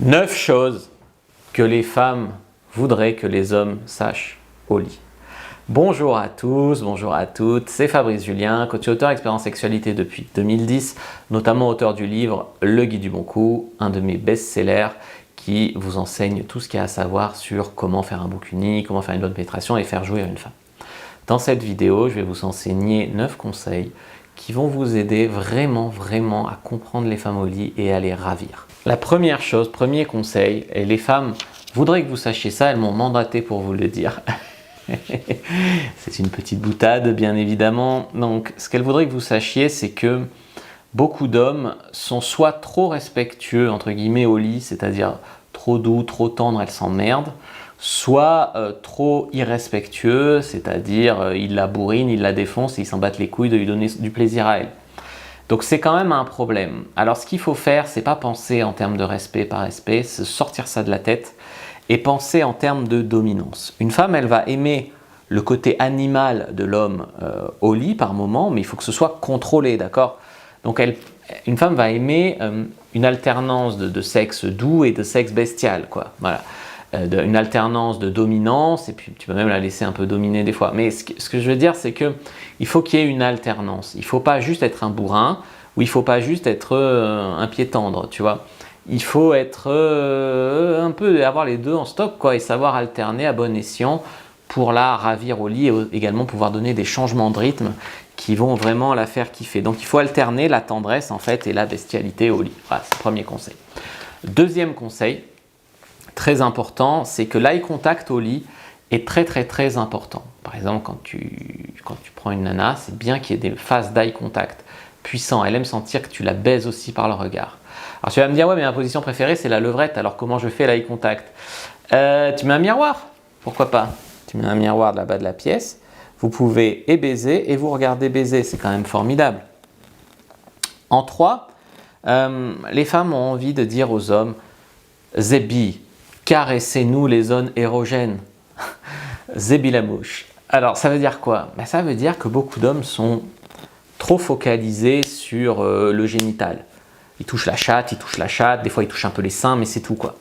9 choses que les femmes voudraient que les hommes sachent au lit. Bonjour à tous, bonjour à toutes, c'est Fabrice Julien, coach et auteur expert en sexualité depuis 2010, notamment auteur du livre Le Guide du Bon Coup, un de mes best-sellers qui vous enseigne tout ce qu'il y a à savoir sur comment faire un bouc-uni, comment faire une bonne pénétration et faire jouir une femme. Dans cette vidéo, je vais vous enseigner 9 conseils qui vont vous aider vraiment à comprendre les femmes au lit et à les ravir. La première chose, premier conseil, et les femmes voudraient que vous sachiez ça, elles m'ont mandaté pour vous le dire. C'est une petite boutade, bien évidemment. Donc, ce qu'elles voudraient que vous sachiez, c'est que beaucoup d'hommes sont soit trop respectueux, entre guillemets, au lit, c'est-à-dire trop doux, trop tendres, elles s'emmerdent, soit trop irrespectueux, c'est-à-dire ils la bourrinent, ils la défoncent et ils s'en battent les couilles de lui donner du plaisir à elle. Donc c'est quand même un problème. Alors ce qu'il faut faire, c'est pas penser en termes de respect par respect, c'est sortir ça de la tête et penser en termes de dominance. Une femme, elle va aimer le côté animal de l'homme au lit par moment, mais il faut que ce soit contrôlé, d'accord? Donc une femme va aimer une alternance de sexe doux et de sexe bestial, quoi. Voilà. Une alternance de dominance, et puis tu peux même la laisser un peu dominer des fois. Mais ce que je veux dire, c'est qu'il faut qu'il y ait une alternance. Il ne faut pas juste être un bourrin, ou il ne faut pas juste être un pied tendre, tu vois. Il faut être un peu, avoir les deux en stock, quoi, et savoir alterner à bon escient pour la ravir au lit, et également pouvoir donner des changements de rythme qui vont vraiment la faire kiffer. Donc il faut alterner la tendresse, en fait, et la bestialité au lit. Voilà, c'est le premier conseil. Deuxième conseil, très important, c'est que l'eye contact au lit est très important. Par exemple, quand tu prends une nana, c'est bien qu'il y ait des phases d'eye contact puissants. Elle aime sentir que tu la baises aussi par le regard. Alors tu vas me dire, ouais, mais ma position préférée, c'est la levrette, alors comment je fais l'eye contact? Tu mets un miroir, pourquoi pas? Tu mets un miroir là-bas de la pièce, vous pouvez et baiser et vous regardez baiser, c'est quand même formidable. En 3, les femmes ont envie de dire aux hommes, Zébi, caressez-nous les zones érogènes. Zébi la mouche. Alors, ça veut dire quoi? Ben, ça veut dire que beaucoup d'hommes sont trop focalisés sur le génital. Ils touchent la chatte, des fois ils touchent un peu les seins, mais c'est tout, quoi.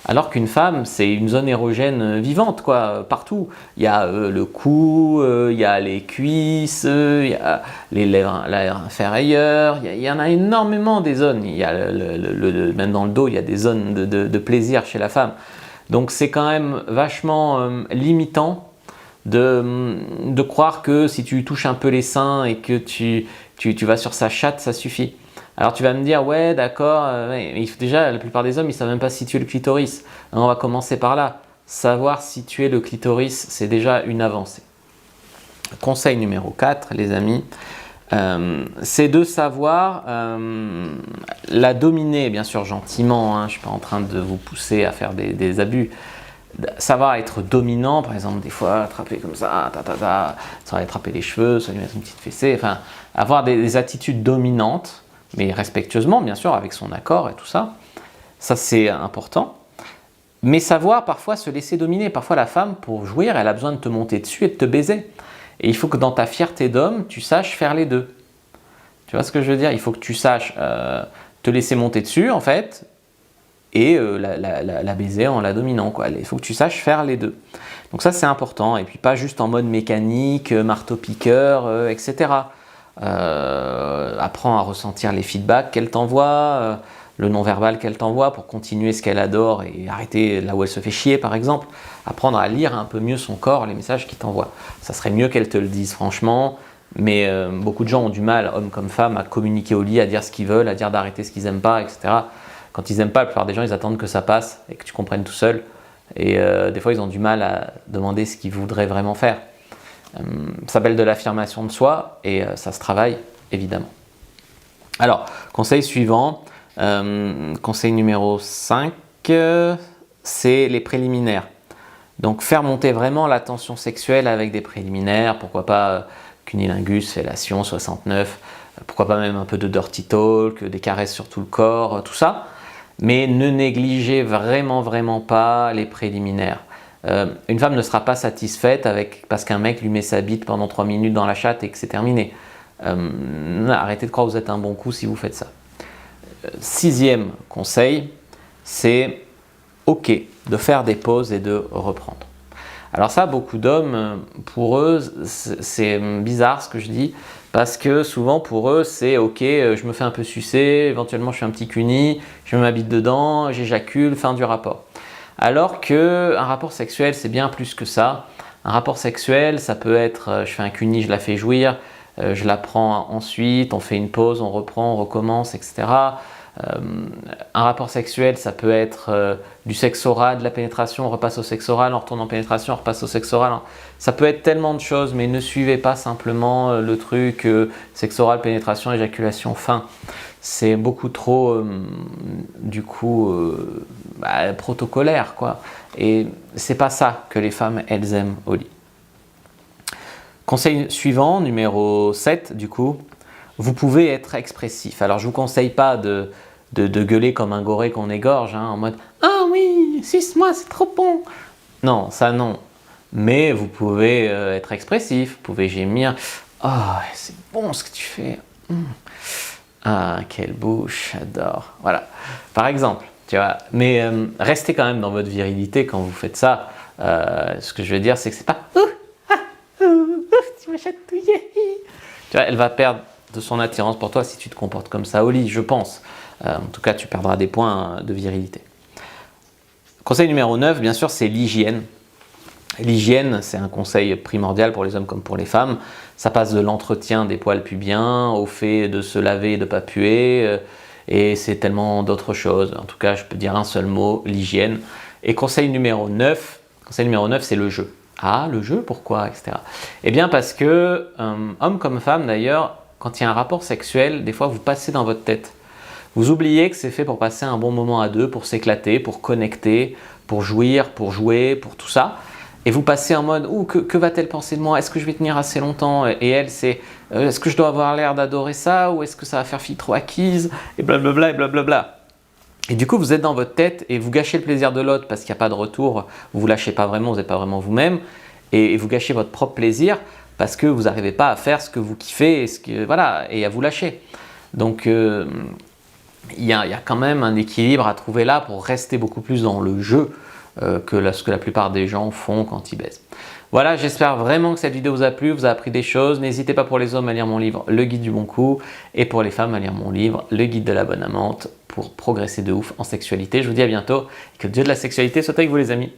Alors qu'une femme, c'est une zone érogène vivante, quoi, partout. Il y a le cou, il y a les cuisses, il y a les lèvres inférieures, il y en a énormément des zones. Il y a même dans le dos, il y a des zones de plaisir chez la femme. Donc c'est quand même vachement limitant de croire que si tu touches un peu les seins et que tu vas sur sa chatte, ça suffit. Alors tu vas me dire, ouais d'accord, mais déjà la plupart des hommes ils ne savent même pas situer le clitoris. Alors, on va commencer par là. Savoir situer le clitoris, c'est déjà une avancée. Conseil numéro 4, les amis, c'est de savoir la dominer, bien sûr gentiment, hein, je ne suis pas en train de vous pousser à faire des abus. Savoir être dominant, par exemple, des fois attraper comme ça, soit attraper les cheveux, soit lui mettre une petite fessée, enfin, avoir des attitudes dominantes, mais respectueusement, bien sûr, avec son accord et tout ça. Ça, c'est important. Mais savoir parfois se laisser dominer. Parfois, la femme, pour jouir, elle a besoin de te monter dessus et de te baiser. Et il faut que dans ta fierté d'homme, tu saches faire les deux. Tu vois ce que je veux dire? Il faut que tu saches te laisser monter dessus, en fait, et la baiser en la dominant, quoi. Il faut que tu saches faire les deux. Donc ça, c'est important. Et puis, pas juste en mode mécanique, marteau-piqueur, etc. Apprends à ressentir les feedbacks qu'elle t'envoie, le non-verbal qu'elle t'envoie pour continuer ce qu'elle adore et arrêter là où elle se fait chier, par exemple. Apprendre à lire un peu mieux son corps, les messages qu'il t'envoie. Ça serait mieux qu'elle te le dise franchement, mais beaucoup de gens ont du mal, hommes comme femmes, à communiquer au lit, à dire ce qu'ils veulent, à dire d'arrêter ce qu'ils n'aiment pas, etc. Quand ils n'aiment pas, la plupart des gens, ils attendent que ça passe et que tu comprennes tout seul. Et des fois, ils ont du mal à demander ce qu'ils voudraient vraiment faire. Ça s'appelle de l'affirmation de soi et ça se travaille évidemment. Alors, conseil suivant, conseil numéro 5, c'est les préliminaires. Donc faire monter vraiment la tension sexuelle avec des préliminaires, pourquoi pas cunilingus, fellation, 69, pourquoi pas même un peu de dirty talk, des caresses sur tout le corps, tout ça. Mais ne négligez vraiment pas les préliminaires. Une femme ne sera pas satisfaite parce qu'un mec lui met sa bite pendant 3 minutes dans la chatte et que c'est terminé. Arrêtez de croire que vous êtes un bon coup si vous faites ça. 6e conseil, c'est ok de faire des pauses et de reprendre. Alors ça, beaucoup d'hommes, pour eux, c'est bizarre ce que je dis, parce que souvent pour eux, c'est ok, je me fais un peu sucer, éventuellement je fais un petit cuni, je m'habite dedans, j'éjacule, fin du rapport. Alors qu'un rapport sexuel, c'est bien plus que ça. Un rapport sexuel, ça peut être, je fais un cuni, je la fais jouir, je la prends ensuite, on fait une pause, on reprend, on recommence, etc. Un rapport sexuel, ça peut être du sexe oral, de la pénétration, on repasse au sexe oral, on retourne en pénétration, on repasse au sexe oral. Ça peut être tellement de choses, mais ne suivez pas simplement le truc sexe oral, pénétration, éjaculation, fin. C'est beaucoup trop, protocolaire, quoi. Et c'est pas ça que les femmes, elles aiment au lit. Conseil suivant, numéro 7, du coup, vous pouvez être expressif. Alors, je ne vous conseille pas de gueuler comme un goré qu'on égorge, en mode « Ah oui, suce-moi, c'est trop bon !» Non, ça non. Mais vous pouvez être expressif, vous pouvez gémir « Oh, c'est bon ce que tu fais Ah, quelle bouche, j'adore !» Voilà, par exemple, tu vois. Mais restez quand même dans votre virilité quand vous faites ça. Ce que je veux dire, c'est que c'est pas « tu m'as chatouillé !» Tu vois, elle va perdre de son attirance pour toi si tu te comportes comme ça au lit, je pense. En tout cas, tu perdras des points de virilité. Conseil numéro 9, bien sûr, c'est l'hygiène. L'hygiène, c'est un conseil primordial pour les hommes comme pour les femmes. Ça passe de l'entretien des poils pubiens au fait de se laver et de ne pas puer. Et c'est tellement d'autres choses. En tout cas, je peux dire un seul mot, l'hygiène. Et conseil numéro 9, c'est le jeu. Ah, le jeu, pourquoi, etc. Eh bien, parce que, homme comme femme d'ailleurs, quand il y a un rapport sexuel, des fois vous passez dans votre tête. Vous oubliez que c'est fait pour passer un bon moment à deux, pour s'éclater, pour connecter, pour jouir, pour jouer, pour tout ça. Et vous passez en mode « que va-t-elle penser de moi? Est-ce que je vais tenir assez longtemps ?» Et elle, c'est « Est-ce que je dois avoir l'air d'adorer ça? Ou est-ce que ça va faire fille trop acquise ?» Et blablabla, et blablabla. Et du coup, vous êtes dans votre tête et vous gâchez le plaisir de l'autre parce qu'il n'y a pas de retour. Vous ne lâchez pas vraiment, vous n'êtes pas vraiment vous-même. Et vous gâchez votre propre plaisir parce que vous n'arrivez pas à faire ce que vous kiffez et à vous lâcher. Donc, il y a quand même un équilibre à trouver là pour rester beaucoup plus dans le jeu que ce que la plupart des gens font quand ils baisent. Voilà, j'espère vraiment que cette vidéo vous a plu, vous a appris des choses. N'hésitez pas pour les hommes à lire mon livre Le Guide du Bon Coup et pour les femmes à lire mon livre Le Guide de la Bonne Amante pour progresser de ouf en sexualité. Je vous dis à bientôt et que le dieu de la sexualité soit avec vous les amis.